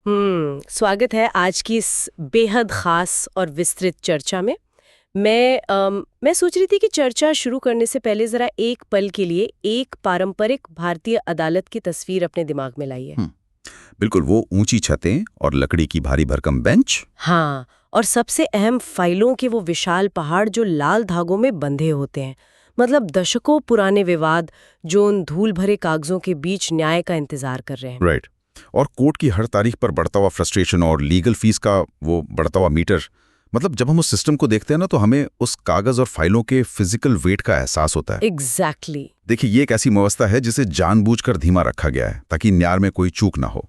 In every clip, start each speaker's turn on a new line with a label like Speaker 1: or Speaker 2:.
Speaker 1: स्वागत है आज की इस बेहद खास और विस्तृत चर्चा में। मैं सोच रही थी कि चर्चा शुरू करने से पहले जरा एक पल के लिए एक पारंपरिक भारतीय अदालत की तस्वीर अपने दिमाग में लाइए।
Speaker 2: बिल्कुल, वो ऊंची छतें और लकड़ी की भारी भरकम बेंच।
Speaker 1: हाँ, और सबसे अहम फाइलों के वो विशाल पहाड़ जो लाल धागों में बंधे होते हैं। मतलब दशकों पुराने विवाद जो उन धूल भरे कागजों के बीच न्याय का इंतजार कर रहे हैं।
Speaker 2: राइट। और कोर्ट की हर तारीख पर बढ़ता हुआ फ्रस्ट्रेशन और लीगल फीस का वो बढ़ता हुआ मीटर। मतलब जब हम उस सिस्टम को देखते हैं ना, तो हमें उस कागज और फाइलों के फिजिकल वेट का एहसास होता है।
Speaker 1: एग्जैक्टली।
Speaker 2: देखिए, ये एक ऐसी व्यवस्था है जिसे जानबूझकर धीमा रखा गया है ताकि न्याय में कोई चूक ना हो।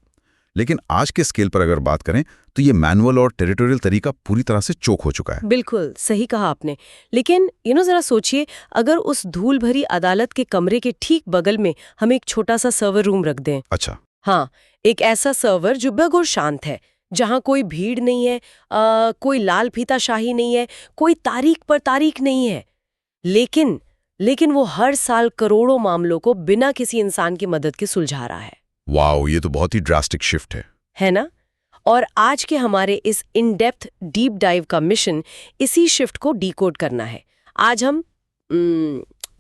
Speaker 2: लेकिन आज के स्केल पर अगर बात करें तो ये मैनुअल और टेरिटोरियल तरीका पूरी तरह से चोक हो चुका है।
Speaker 1: बिल्कुल सही कहा आपने। लेकिन जरा सोचिए, अगर उस धूल भरी अदालत के कमरे के ठीक बगल में हम एक छोटा सा सर्वर रूम रख दें।
Speaker 2: अच्छा।
Speaker 1: हाँ, एक ऐसा सर्वर जो बिल्कुल शांत है, जहाँ कोई भीड़ नहीं है, कोई लाल फीता शाही नहीं है, कोई तारीख पर तारीख नहीं है, लेकिन वो हर साल करोड़ों मामलों को बिना किसी इंसान की मदद के सुलझा रहा है।
Speaker 2: वाओ, ये तो बहुत ही ड्रास्टिक शिफ्ट है
Speaker 1: ना? और आज के हमारे इस इन डेप्थ डीप डाइव का मिशन इसी शिफ्ट को डीकोड करना है। आज हम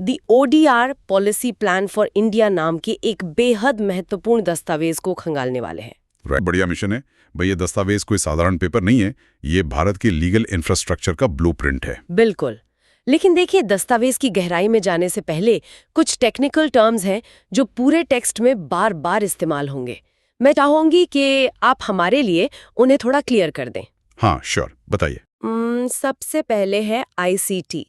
Speaker 1: the ODR policy plan for India नाम के एक बेहद महत्वपूर्ण दस्तावेज को खंगालने वाले हैं।
Speaker 2: राइट, बढ़िया मिशन है भाई। ये दस्तावेज कोई साधारण पेपर नहीं है, ये भारत के लीगल इंफ्रास्ट्रक्चर का ब्लूप्रिंट है।
Speaker 1: बिल्कुल। लेकिन देखिए, दस्तावेज की गहराई में जाने से पहले कुछ टेक्निकल टर्म्स हैं जो पूरे टेक्स्ट में बार बार इस्तेमाल होंगे। मैं चाहूंगी कि आप हमारे लिए उन्हें थोड़ा क्लियर कर दें।
Speaker 2: हाँ श्योर, बताइए।
Speaker 1: सबसे पहले है ICT,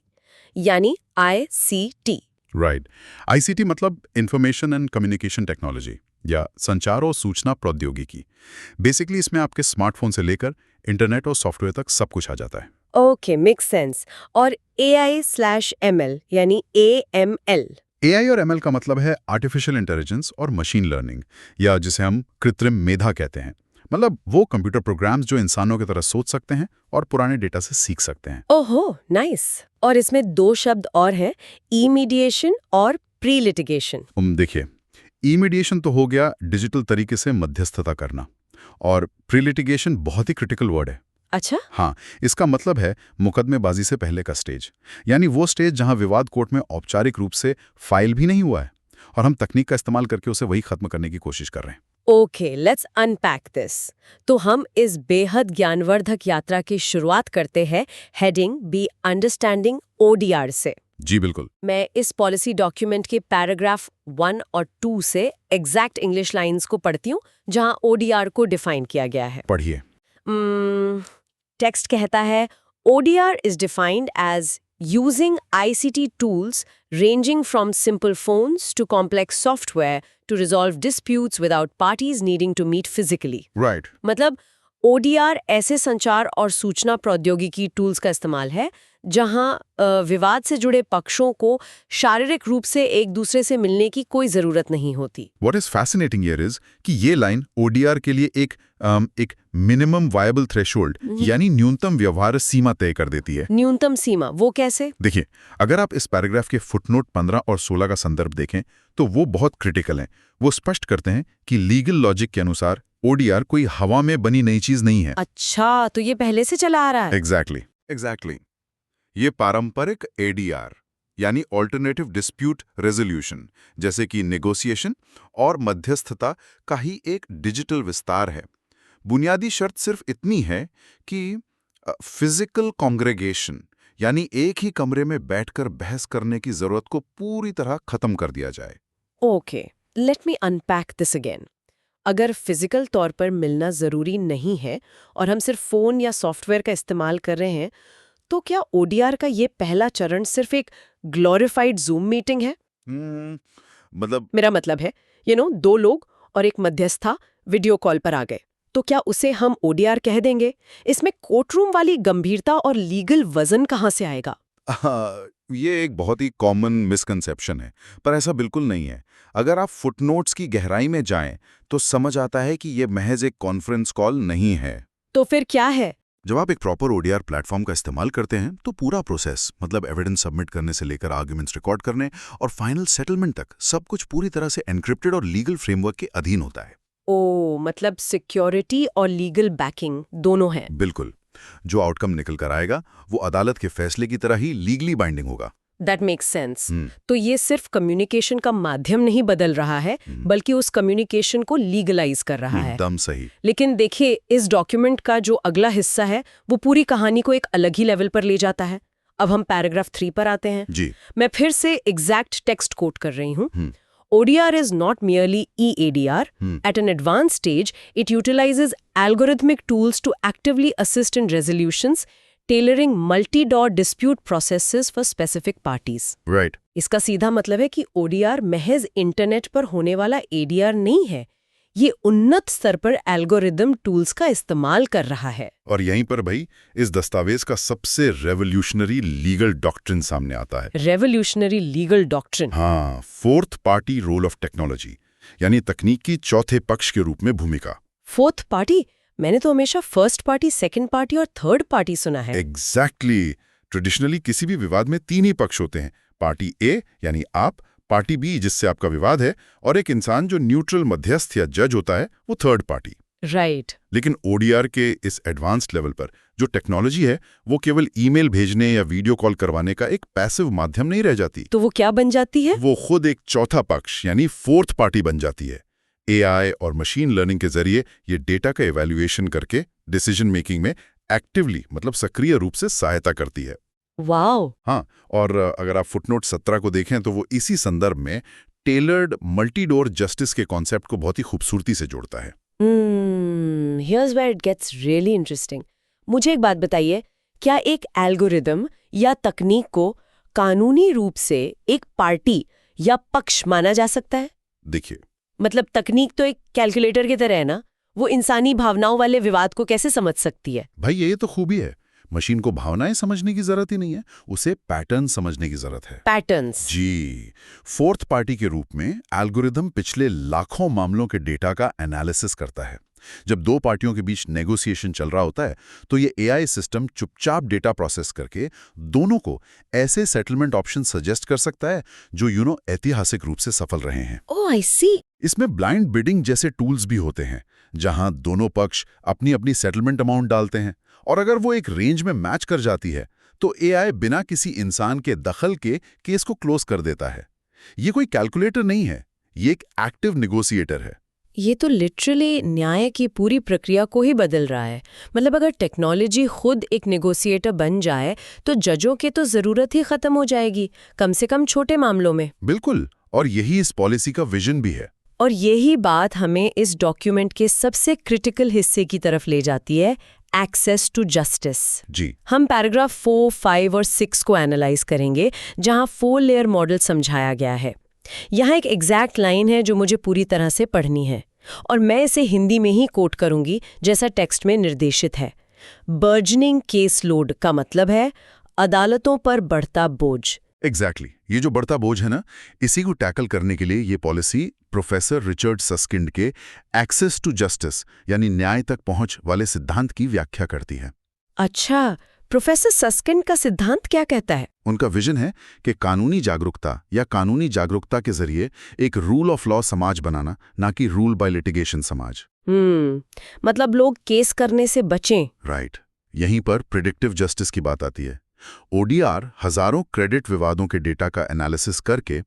Speaker 1: यानी ICT।
Speaker 2: राइट। ICT मतलब इंफॉर्मेशन एंड कम्युनिकेशन टेक्नोलॉजी या संचार और सूचना प्रौद्योगिकी। बेसिकली इसमें आपके स्मार्टफोन से लेकर इंटरनेट और सॉफ्टवेयर तक सब कुछ आ जाता है।
Speaker 1: Okay, makes sense. और AI/ML यानी AML।
Speaker 2: AI और ML का मतलब है आर्टिफिशियल इंटेलिजेंस और मशीन लर्निंग, या जिसे हम कृत्रिम मेधा कहते हैं। मतलब वो कंप्यूटर प्रोग्राम्स जो इंसानों की तरह सोच सकते हैं और पुराने डेटा से सीख सकते हैं।
Speaker 1: ओहो, नाइस। और इसमें 2 शब्द और हैं, ई-मीडिएशन और प्री लिटिगेशन।
Speaker 2: देखिए, ई-मीडिएशन तो हो गया डिजिटल तरीके से मध्यस्थता करना, और प्री लिटिगेशन बहुत ही क्रिटिकल वर्ड है।
Speaker 1: अच्छा।
Speaker 2: हाँ, इसका मतलब है मुकदमेबाजी से पहले का स्टेज, यानी वो स्टेज जहां विवाद कोर्ट में औपचारिक रूप से फाइल भी नहीं हुआ है और हम तकनीक का इस्तेमाल करके उसे वही खत्म करने की कोशिश कर रहे हैं।
Speaker 1: Okay, let's unpack this. तो हम इस बेहद ज्ञानवर्धक यात्रा की शुरुआत करते हैं हेडिंग बी अंडरस्टैंडिंग ODR से।
Speaker 2: जी बिल्कुल।
Speaker 1: मैं इस पॉलिसी डॉक्यूमेंट के पैराग्राफ 1 और 2 से एग्जैक्ट इंग्लिश लाइंस को पढ़ती हूँ जहाँ ODR को डिफाइन किया गया है।
Speaker 2: पढ़िए।
Speaker 1: टेक्स्ट कहता है, ODR is defined as using ICT tools ranging from simple phones to complex software to resolve disputes without parties needing to meet physically.
Speaker 2: Right.
Speaker 1: मतलब ODR ऐसे संचार और सूचना प्रौद्योगिकी टूल्स का इस्तेमाल है जहां विवाद से जुड़े पक्षों को शारीरिक रूप से एक दूसरे से मिलने की कोई जरूरत नहीं होती।
Speaker 2: What is fascinating here is कि ये लाइन ODR के लिए एक मिनिमम वायबल थ्रेशोल्ड यानी न्यूनतम व्यवहार सीमा तय कर देती है।
Speaker 1: न्यूनतम सीमा वो कैसे?
Speaker 2: देखिए, अगर आप इस पैराग्राफ के फुटनोट 15 और 16 का संदर्भ देखें तो वो बहुत क्रिटिकल हैं। वो स्पष्ट करते हैं कि लीगल लॉजिक के अनुसार ODR कोई हवा में बनी नई चीज नहीं है।
Speaker 1: अच्छा, तो ये पहले से चला आ रहा है।
Speaker 2: एग्जैक्टली। ये पारंपरिक ADR यानी ऑल्टरनेटिव डिस्प्यूट रेजोल्यूशन, जैसे कि नेगोशिएशन और मध्यस्थता का ही एक डिजिटल विस्तार है। बुनियादी शर्त सिर्फ इतनी है कि फिजिकल कॉन्ग्रेगेशन यानी एक ही कमरे में बैठकर बहस करने की जरूरत को पूरी तरह खत्म कर दिया जाए।
Speaker 1: Okay, let me unpack this again. अगर फिजिकल तौर पर मिलना जरूरी नहीं है और हम सिर्फ फोन या सॉफ्टवेयर का इस्तेमाल कर रहे हैं, तो क्या ODR का ये पहला चरण सिर्फ एक ग्लोरिफाइड जूम मीटिंग है? मेरा मतलब है 2 लोग और एक मध्यस्था वीडियो कॉल पर आ गए, तो क्या उसे हम ODR कह देंगे? इसमें कोर्टरूम वाली गंभीरता और लीगल वजन कहाँ से आएगा?
Speaker 2: ये एक बहुत ही कॉमन मिसकंसेप्शन है, पर ऐसा बिल्कुल नहीं है। अगर आप फुटनोट्स की गहराई में जाएं तो समझ आता है कि ये महज एक कॉन्फ्रेंस कॉल नहीं है।
Speaker 1: तो फिर क्या है?
Speaker 2: जब आप एक प्रॉपर ODR प्लेटफॉर्म का इस्तेमाल करते हैं तो पूरा प्रोसेस, मतलब एविडेंस सबमिट करने से लेकर आर्ग्यूमेंट्स रिकॉर्ड करने और फाइनल सेटलमेंट तक, सब कुछ पूरी तरह से एन्क्रिप्टेड और लीगल फ्रेमवर्क के अधीन होता है।
Speaker 1: ओ, मतलब सिक्योरिटी और लीगल बैकिंग दोनों है।
Speaker 2: बिल्कुल। जो आउटकम निकल कर आएगा वो अदालत के फैसले की तरह ही लीगली बाइंडिंग होगा।
Speaker 1: That makes sense.
Speaker 2: हम्म,
Speaker 1: तो ये सिर्फ कम्युनिकेशन का माध्यम नहीं बदल रहा है, बल्कि उस कम्युनिकेशन को लीगलाइज कर रहा है।
Speaker 2: एकदम सही।
Speaker 1: लेकिन देखिए, इस डॉक्यूमेंट का जो अगला हिस्सा है वो पूरी कहानी को एक अलग ही लेवल पर ले जाता है। अब हम पैराग्राफ 3 पर आते हैं।
Speaker 2: जी।
Speaker 1: मैं फिर से एग्जैक्ट टेक्स्ट कोट कर रही हूँ।
Speaker 2: हम्म,
Speaker 1: ODR is not merely EADR. At an advanced stage, it utilizes algorithmic tools to actively assist in resolutions, tailoring multi-door dispute processes for specific parties.
Speaker 2: Right.
Speaker 1: इसका सीधा मतलब है कि ODR महज इंटरनेट पर होने वाला ADR नहीं है। ये उन्नत स्तर पर एल्गोरिदम टूल्स का इस्तेमाल कर रहा है।
Speaker 2: और यहीं पर भाई इस दस्तावेज का सबसे रेवोल्यूशनरी लीगल डॉक्ट्रिन सामने आता है।
Speaker 1: Revolutionary legal doctrine.
Speaker 2: हाँ, fourth party role of technology, यानी तकनीक की चौथे पक्ष के रूप में भूमिका।
Speaker 1: Fourth party? मैंने तो हमेशा फर्स्ट पार्टी, सेकंड पार्टी और थर्ड पार्टी सुना है।
Speaker 2: एग्जैक्टली। ट्रेडिशनली किसी भी विवाद में 3 ही पक्ष होते हैं, पार्टी ए यानी आप, पार्टी बी जिससे आपका विवाद है, और एक इंसान जो न्यूट्रल मध्यस्थ या जज होता है, वो थर्ड पार्टी।
Speaker 1: राइट।
Speaker 2: लेकिन ओडीआर के इस एडवांस्ड लेवल पर जो टेक्नोलॉजी है वो केवल ईमेल भेजने या वीडियो कॉल करवाने का एक पैसिव माध्यम नहीं रह जाती।
Speaker 1: तो वो क्या बन जाती है?
Speaker 2: वो खुद एक चौथा पक्ष यानी फोर्थ पार्टी बन जाती है। एआई और मशीन लर्निंग के जरिए ये डेटा का इवैल्यूएशन करके डिसीजन मेकिंग में एक्टिवली मतलब सक्रिय रूप से सहायता करती है।
Speaker 1: वाओ।
Speaker 2: हाँ, और अगर आप फुटनोट 17 को देखें तो वो इसी संदर्भ में टेलर्ड मल्टी-डोर जस्टिस के कॉन्सेप्ट को बहुत ही खूबसूरती से जोड़ता है।
Speaker 1: Here's where it gets really interesting. मुझे एक बात बताइए, क्या एक एल्गोरिदम या तकनीक को कानूनी रूप से एक पार्टी या पक्ष माना जा सकता है?
Speaker 2: देखिए,
Speaker 1: मतलब तकनीक तो एक कैलकुलेटर की तरह है ना, वो इंसानी भावनाओं वाले विवाद को कैसे समझ सकती है?
Speaker 2: भाई ये तो खूबी है। मशीन को भावनाएं समझने की जरूरत ही नहीं है, उसे पैटर्न समझने की जरूरत है।
Speaker 1: पैटर्न्स।
Speaker 2: जी। फोर्थ पार्टी के रूप में एल्गोरिदम पिछले लाखों मामलों के डेटा का एनालिसिस करता है। जब दो पार्टियों के बीच नेगोशिएशन चल रहा होता है तो ये एआई सिस्टम चुपचाप डेटा प्रोसेस करके दोनों को ऐसे सेटलमेंट ऑप्शन सजेस्ट कर सकता है जो ऐतिहासिक रूप से सफल रहे हैं।
Speaker 1: ओह, आई सी।
Speaker 2: इसमें ब्लाइंड बिडिंग जैसे टूल्स भी होते हैं जहां दोनों पक्ष अपनी अपनी सेटलमेंट अमाउंट डालते हैं, और अगर वो एक रेंज में मैच कर जाती है तो एआई बिना किसी इंसान के दखल के केस को क्लोज कर देता है। ये कोई कैलकुलेटर नहीं है, ये एक एक्टिव नेगोशिएटर है।
Speaker 1: ये तो लिटरली न्याय की पूरी प्रक्रिया को ही बदल रहा है। मतलब अगर टेक्नोलॉजी खुद एक नेगोशिएटर बन जाए तो जजों की तो जरूरत ही खत्म हो जाएगी, कम से कम छोटे मामलों में।
Speaker 2: बिल्कुल, और यही इस पॉलिसी का विजन भी है।
Speaker 1: और यही बात हमें इस डॉक्यूमेंट के सबसे क्रिटिकल हिस्से की तरफ ले जाती है, एक्सेस टू जस्टिस।
Speaker 2: जी।
Speaker 1: हम पैराग्राफ 4, 5 और 6 को एनालाइज करेंगे, जहां 4 लेयर मॉडल समझाया गया है। यहाँ एक एग्जैक्ट लाइन है जो मुझे पूरी तरह से पढ़नी है, और मैं इसे हिंदी में ही कोट करूंगी जैसा टेक्स्ट में निर्देशित है। बर्जनिंग केस लोड का मतलब है अदालतों पर बढ़ता बोझ।
Speaker 2: एग्जैक्टली। ये जो बढ़ता बोझ है ना, इसी को टैकल करने के लिए ये पॉलिसी प्रोफेसर रिचर्ड सस्किंड के एक्सेस टू जस्टिस यानी न्याय तक पहुंच वाले सिद्धांत की व्याख्या करती है।
Speaker 1: अच्छा, प्रोफेसर सस्किंड का सिद्धांत क्या कहता है?
Speaker 2: उनका विजन है कि कानूनी जागरूकता या कानूनी जागरूकता के जरिए एक रूल ऑफ लॉ समाज बनाना, ना कि रूल बाय लिटिगेशन समाज।
Speaker 1: मतलब लोग केस करने से बचें।
Speaker 2: राइट। यहीं पर प्रिडिक्टिव जस्टिस की बात आती है। ओडीआर हजारों क्रेडिट विवादों के डेटा का एनालिसिस करके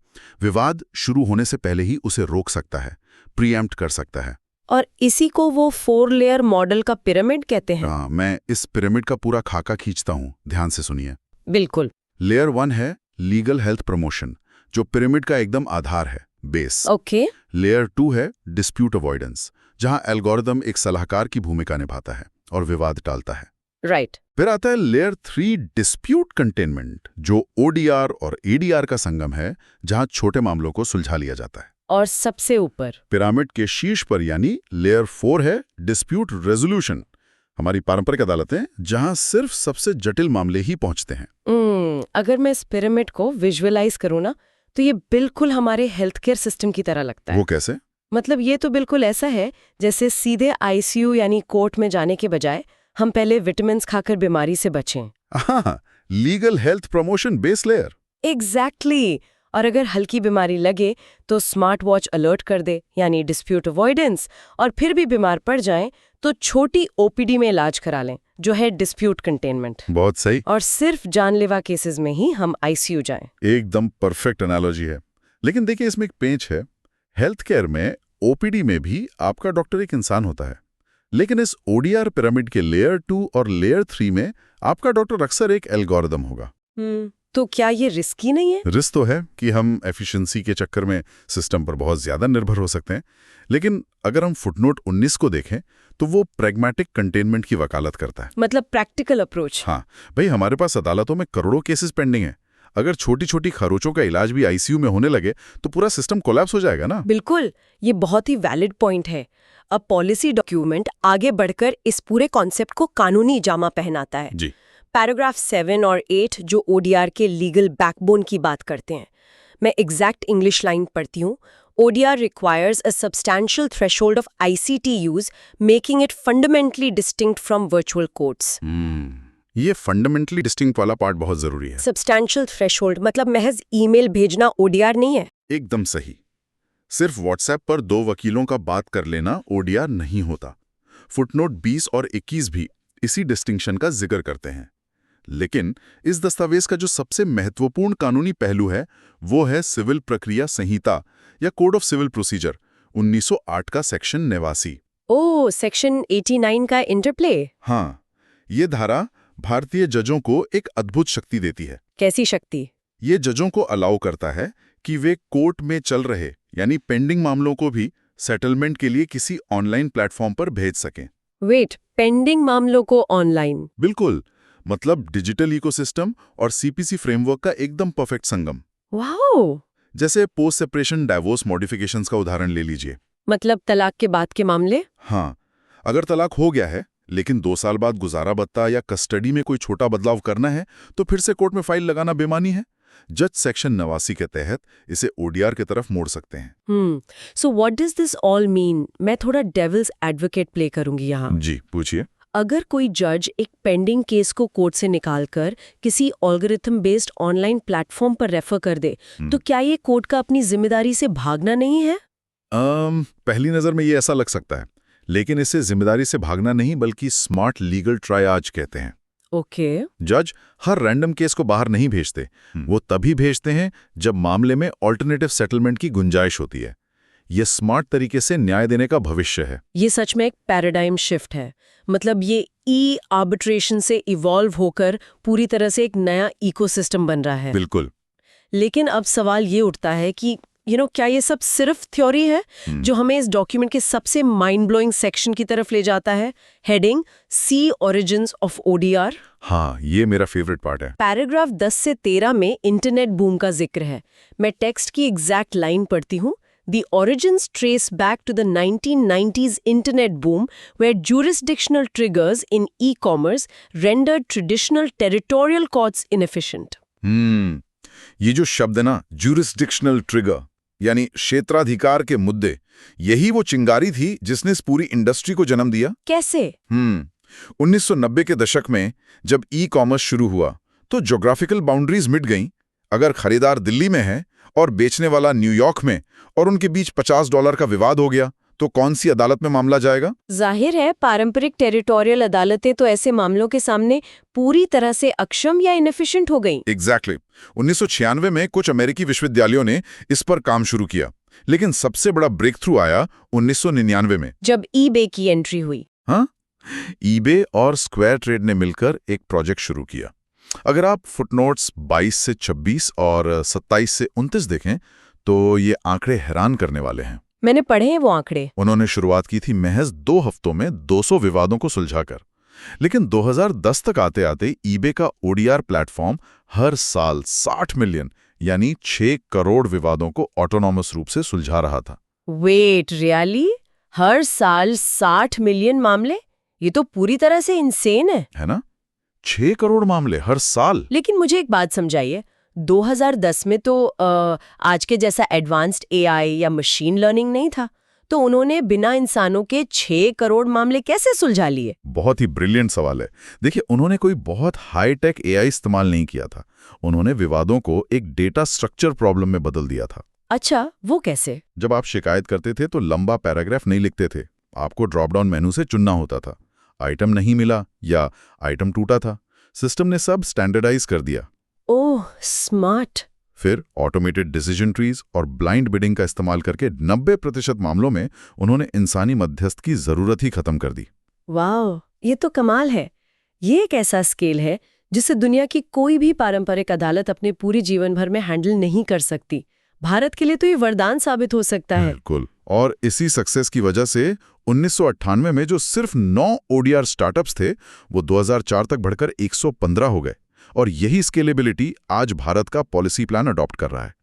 Speaker 2: विवाद शुरू होने से पहले ही उसे रोक सकता है, प्रीएम्प्ट कर सकता है।
Speaker 1: और इसी को वो 4 लेयर मॉडल का पिरामिड कहते हैं।
Speaker 2: हाँ, मैं इस पिरामिड का पूरा खाका खींचता हूँ, ध्यान से सुनिए।
Speaker 1: बिल्कुल।
Speaker 2: लेयर 1 है लीगल हेल्थ प्रमोशन, जो पिरामिड का एकदम आधार है, बेस।
Speaker 1: ओके।
Speaker 2: लेयर 2 है डिस्प्यूट अवॉइडेंस, जहां एल्गोरिदम एक सलाहकार की भूमिका निभाता है और विवाद टालता है।
Speaker 1: राइट।
Speaker 2: फिर आता है लेयर 3 डिस्प्यूट कंटेनमेंट, जो ओडीआर और एडीआर का संगम है, जहां छोटे मामलों को सुलझा लिया जाता है।
Speaker 1: और सबसे ऊपर
Speaker 2: पिरामिड के शीर्ष पर यानी लेयर 4 है डिस्प्यूट रेजोल्यूशन, हमारी पारंपरिक अदालतें, जहां सिर्फ सबसे जटिल मामले ही पहुंचते हैं।
Speaker 1: अगर मैं इस पिरामिड को विजुअलाइज करूँ ना, तो ये बिल्कुल हमारे हेल्थ केयर सिस्टम की तरह लगता है।
Speaker 2: वो कैसे?
Speaker 1: मतलब ये तो बिल्कुल ऐसा है जैसे सीधे आईसीयू यानी कोर्ट में जाने के बजाय हम पहले विटामिन्स खाकर बीमारी से बचें।
Speaker 2: हाँ, legal health promotion base layer.
Speaker 1: Exactly. और अगर हल्की बीमारी लगे तो स्मार्ट वॉच अलर्ट कर दे, यानी डिस्प्यूट अवॉइडेंस, और फिर भी बीमार पड़ जाएं तो छोटी ओपीडी में इलाज करा लें, जो है डिस्प्यूट कंटेनमेंट।
Speaker 2: बहुत सही।
Speaker 1: और सिर्फ जानलेवा केसेस में ही हम आईसीयू जाएं।
Speaker 2: एकदम परफेक्ट एनालॉजी है। लेकिन देखिए, इसमें एक पेंच है। हेल्थ केयर में ओपीडी में भी आपका डॉक्टर एक इंसान होता है, लेकिन इस ओडीआर पिरामिड के लेयर 2 और लेयर 3 में आपका डॉक्टर अक्सर एक एल्गोरिदम होगा।
Speaker 1: तो क्या ये रिस्की नहीं है?
Speaker 2: रिस्क तो है कि हम एफिशिएंसी के चक्कर में सिस्टम पर बहुत ज्यादा निर्भर हो सकते हैं, लेकिन अगर हम फुटनोट 19 को देखें तो वो प्रैग्मेटिक कंटेनमेंट की वकालत करता है।
Speaker 1: मतलब प्रैक्टिकल अप्रोच।
Speaker 2: हाँ भाई, हमारे पास अदालतों में करोड़ों केसेस पेंडिंग हैं। अगर छोटी छोटी खरोचों का इलाज भी आईसीयू में होने लगे तो पूरा सिस्टम कोलैप्स हो जाएगा ना।
Speaker 1: बिल्कुल, ये बहुत ही वैलिड पॉइंट है। अब पॉलिसी डॉक्यूमेंट आगे बढ़कर इस पूरे कॉन्सेप्ट को कानूनी जामा पहनाता है।
Speaker 2: जी।
Speaker 1: पैराग्राफ 7 और 8 जो ओडीआर के लीगल बैकबोन की बात करते हैं। मैं एग्जैक्ट इंग्लिश लाइन पढ़ती हूँ। ODR requires a substantial threshold of ICT use, making it fundamentally distinct from virtual courts.
Speaker 2: ये फंडामेंटली डिस्टिंक्ट वाला पार्ट बहुत जरूरी है।
Speaker 1: Substantial threshold मतलब महज ईमेल भेजना ODR नहीं है।
Speaker 2: एकदम सही। सिर्फ व्हाट्सएप पर 2 वकीलों का बात कर लेना ओडीआर नहीं होता। फुटनोट 20 और 21 भी इसी डिस्टिंक्शन का जिक्र करते हैं। लेकिन इस दस्तावेज का जो सबसे महत्वपूर्ण कानूनी पहलू है वो है सिविल प्रक्रिया संहिता या कोड ऑफ सिविल प्रोसीजर 1908 का सेक्शन 89।
Speaker 1: ओह, सेक्शन 89 का इंटरप्ले।
Speaker 2: हाँ, ये धारा भारतीय जजों को एक अद्भुत शक्ति देती है।
Speaker 1: कैसी शक्ति?
Speaker 2: ये जजों को अलाउ करता है कि वे कोर्ट में चल रहे यानी पेंडिंग मामलों को भी सेटलमेंट के लिए किसी ऑनलाइन प्लेटफॉर्म पर भेज सकें।
Speaker 1: वेट, पेंडिंग मामलों को ऑनलाइन?
Speaker 2: बिल्कुल, मतलब डिजिटल इकोसिस्टम और सीपीसी फ्रेमवर्क का एकदम परफेक्ट संगम।
Speaker 1: वाओ!
Speaker 2: जैसे पोस्ट सेपरेशन डाइवोर्स मॉडिफिकेशंस का उदाहरण ले लीजिए।
Speaker 1: मतलब तलाक के बाद के मामले?
Speaker 2: हाँ, अगर तलाक हो गया है लेकिन 2 साल बाद गुजारा भत्ता या कस्टडी में कोई छोटा बदलाव करना है तो फिर से कोर्ट में फाइल लगाना बेमानी है। जज सेक्शन 89 के तहत इसे ओडीआर की तरफ मोड़ सकते हैं।
Speaker 1: So what does this all mean? मैं थोड़ा डेविल्स एडवोकेट प्ले करूंगी यहाँ।
Speaker 2: जी, पूछिए।
Speaker 1: अगर कोई जज एक पेंडिंग केस को कोर्ट से निकालकर किसी एल्गोरिथम बेस्ड ऑनलाइन प्लेटफॉर्म पर रेफर कर दे, तो क्या ये कोर्ट का अपनी जिम्मेदारी से भागना नहीं है?
Speaker 2: पहली नजर में ये ऐसा लग सकता है, लेकिन इसे जिम्मेदारी से भागना नहीं बल्कि स्मार्ट लीगल ट्रायाज कहते हैं।
Speaker 1: ओके।
Speaker 2: जज हर रैंडम केस को बाहर नहीं भेजते। वो तभी भेजते हैं जब मामले में ऑल्टरनेटिव सेटलमेंट की गुंजाइश होती है। ये स्मार्ट तरीके से न्याय देने का भविष्य है।
Speaker 1: ये सच में एक पैराडाइम शिफ्ट है। मतलब ये ई आर्बिट्रेशन से इवॉल्व होकर पूरी तरह से एक नया इकोसिस्टम बन रहा है।
Speaker 2: बिल्कुल।
Speaker 1: लेकिन अब सवाल ये उठता है कि क्या ये सब सिर्फ थ्योरी है जो हमें इस डॉक्यूमेंट के सबसे माइंड ब्लोइंग सेक्शन की तरफ ले जाता है, heading C origins of ODR?
Speaker 2: हाँ, ये मेरा फेवरेट पार्ट है।
Speaker 1: पैराग्राफ 10 से 13 में इंटरनेट बूम का जिक्र है। मैं टेक्स्ट की एग्जैक्ट लाइन पढ़ती हूँ। The origins trace back to the 1990s internet boom, where jurisdictional triggers in e-commerce rendered traditional territorial courts inefficient.
Speaker 2: ये जो शब्द है ना, jurisdictional trigger, यानी क्षेत्राधिकार के मुद्दे, यही वो चिंगारी थी जिसने इस पूरी इंडस्ट्री को जन्म दिया।
Speaker 1: कैसे?
Speaker 2: 1990 के दशक में जब ई-कॉमर्स शुरू हुआ तो ज्योग्राफिकल बाउंड्रीज मिट गईं। अगर खरीदार दिल्ली में है और बेचने वाला न्यूयॉर्क में और उनके बीच $50 का विवाद हो गया तो कौन सी अदालत में मामला जाएगा?
Speaker 1: जाहिर है पारंपरिक टेरिटोरियल अदालतें तो ऐसे मामलों के सामने पूरी तरह से अक्षम या इनएफिशिएंट हो गईं।
Speaker 2: एग्जैक्टली। 1996 में कुछ अमेरिकी विश्वविद्यालयों ने इस पर काम शुरू किया, लेकिन सबसे बड़ा ब्रेक थ्रू आया 1999 में,
Speaker 1: जब ईबे की एंट्री हुई।
Speaker 2: हाँ, ईबे और स्क्वायर ट्रेड ने मिलकर एक प्रोजेक्ट शुरू किया। अगर आप फुटनोट्स 22 से 26 और 27 से 29 देखें तो ये आंकड़े हैरान करने वाले हैं।
Speaker 1: मैंने पढ़े हैं वो आंकड़े।
Speaker 2: उन्होंने शुरुआत की थी महज 2 हफ्तों में 200 विवादों को सुलझाकर, लेकिन 2010 तक आते आते ईबे का ओडीआर प्लेटफॉर्म हर साल 60 मिलियन यानी 6 करोड़ विवादों को ऑटोनॉमस रूप से सुलझा रहा था।
Speaker 1: Wait, really? हर साल 60 मिलियन मामले? ये तो पूरी तरह से इंसेन है
Speaker 2: ना? 6 करोड़ मामले हर साल।
Speaker 1: लेकिन मुझे एक बात समझाइए, 2010 में तो आज के जैसा एडवांस्ड एआई या मशीन लर्निंग नहीं था, तो उन्होंने बिना इंसानों के 6 करोड़ मामले कैसे सुलझा लिए?
Speaker 2: बहुत ही ब्रिलियंट सवाल है। देखिए, उन्होंने कोई बहुत हाई-टेक एआई इस्तेमाल नहीं किया था। उन्होंने विवादों को एक डेटा स्ट्रक्चर प्रॉब्लम में बदल दिया था।
Speaker 1: अच्छा, वो कैसे?
Speaker 2: जब आप शिकायत करते थे तो लंबा पैराग्राफ नहीं लिखते थे। आपको ड्रॉप डाउन मेनू से चुनना होता था। आइटम नहीं मिला या आइटम टूटा था, सिस्टम ने सब स्टैंडर्डाइज कर दिया।
Speaker 1: ओह, स्मार्ट।
Speaker 2: फिर ऑटोमेटेड डिसीजन ट्रीज और ब्लाइंड बिडिंग का इस्तेमाल करके 90% मामलों में उन्होंने इंसानी मध्यस्थ की जरूरत ही खत्म कर दी।
Speaker 1: वाह, ये तो कमाल है। ये एक ऐसा स्केल है जिसे दुनिया की कोई भी पारंपरिक अदालत अपने पूरे जीवन भर में हैंडल नहीं कर सकती। भारत के लिए तो ये वरदान साबित हो सकता है।
Speaker 2: बिल्कुल। और इसी सक्सेस की वजह से 1998 में जो सिर्फ 9 ओडीआर स्टार्टअप्स थे, वो 2004 तक बढ़कर 115 हो गए। और यही स्केलेबिलिटी आज भारत का पॉलिसी प्लान अडॉप्ट कर रहा है।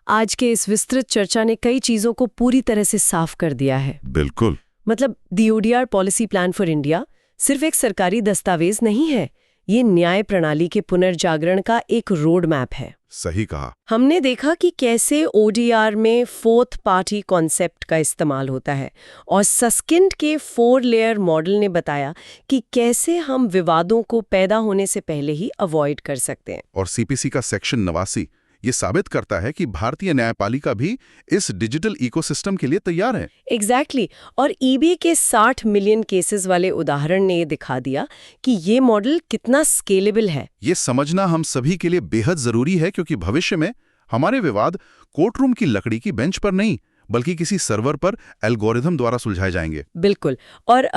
Speaker 1: आज के इस विस्तृत चर्चा ने कई चीजों को पूरी तरह से साफ कर दिया है।
Speaker 2: बिल्कुल।
Speaker 1: मतलब the ODR policy plan for India सिर्फ एक सरकारी दस्तावेज नहीं है, ये न्याय प्रणाली के पुनर्जागरण का एक रोड मैप है।
Speaker 2: सही कहा।
Speaker 1: हमने देखा कि कैसे ओडीआर में 4th पार्टी कॉन्सेप्ट का इस्तेमाल होता है और सस्किंड के 4 लेयर मॉडल ने बताया कि कैसे हम विवादों को पैदा होने से पहले ही अवॉइड कर सकते हैं।
Speaker 2: और सीपीसी का सेक्शन 89 ये साबित करता है कि भारतीय न्यायपालिका भी इस डिजिटल इकोसिस्टम के लिए तैयार है।
Speaker 1: एग्जैक्टली। और ईबे के 60 मिलियन केसेस वाले उदाहरण ने ये दिखा दिया कि ये मॉडल कितना स्केलेबल है।
Speaker 2: ये समझना हम सभी के लिए बेहद जरूरी है, क्योंकि भविष्य में हमारे विवाद कोर्टरूम की लकड़ी की बेंच पर नहीं, बल्कि किसी सर्वर पर एल्गोरिथम द्वारा सुलझाए जाएंगे।
Speaker 1: बिल्कुल। और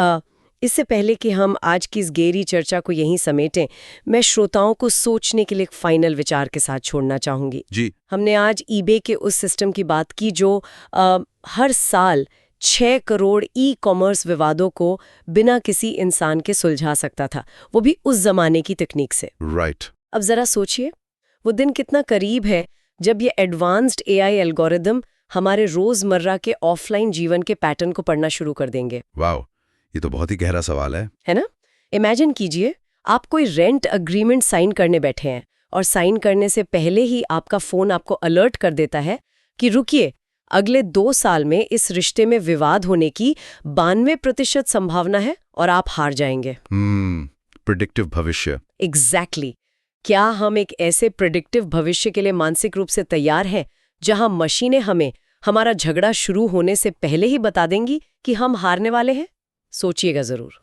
Speaker 1: इससे पहले कि हम आज की इस गहरी चर्चा को यहीं समेटें, मैं श्रोताओं को सोचने के लिए एक फाइनल विचार के साथ छोड़ना चाहूंगी।
Speaker 2: जी।
Speaker 1: हमने आज ईबे के उस सिस्टम की बात की जो हर साल 6 करोड़ ई-कॉमर्स विवादों को बिना किसी इंसान के सुलझा सकता था, वो भी उस जमाने की तकनीक से।
Speaker 2: राइट।
Speaker 1: अब जरा सोचिए, वो दिन कितना करीब है जब ये एडवांस्ड एआई एल्गोरिदम हमारे रोजमर्रा के ऑफलाइन जीवन के पैटर्न को पढ़ना शुरू कर देंगे।
Speaker 2: वाह, ये तो बहुत ही गहरा सवाल है
Speaker 1: ना? इमेजिन कीजिए, आप कोई रेंट अग्रीमेंट साइन करने बैठे हैं और साइन करने से पहले ही आपका फोन आपको अलर्ट कर देता है कि रुकिए, अगले 2 साल में इस रिश्ते में विवाद होने की 92% संभावना है और आप हार जाएंगे।
Speaker 2: प्रेडिक्टिव भविष्य।
Speaker 1: एग्जैक्टली। क्या हम एक ऐसे प्रेडिक्टिव भविष्य के लिए मानसिक रूप से तैयार हैं जहां मशीनें हमें हमारा झगड़ा शुरू होने से पहले ही बता देंगी कि हम हारने वाले हैं? सोचिएगा जरूर।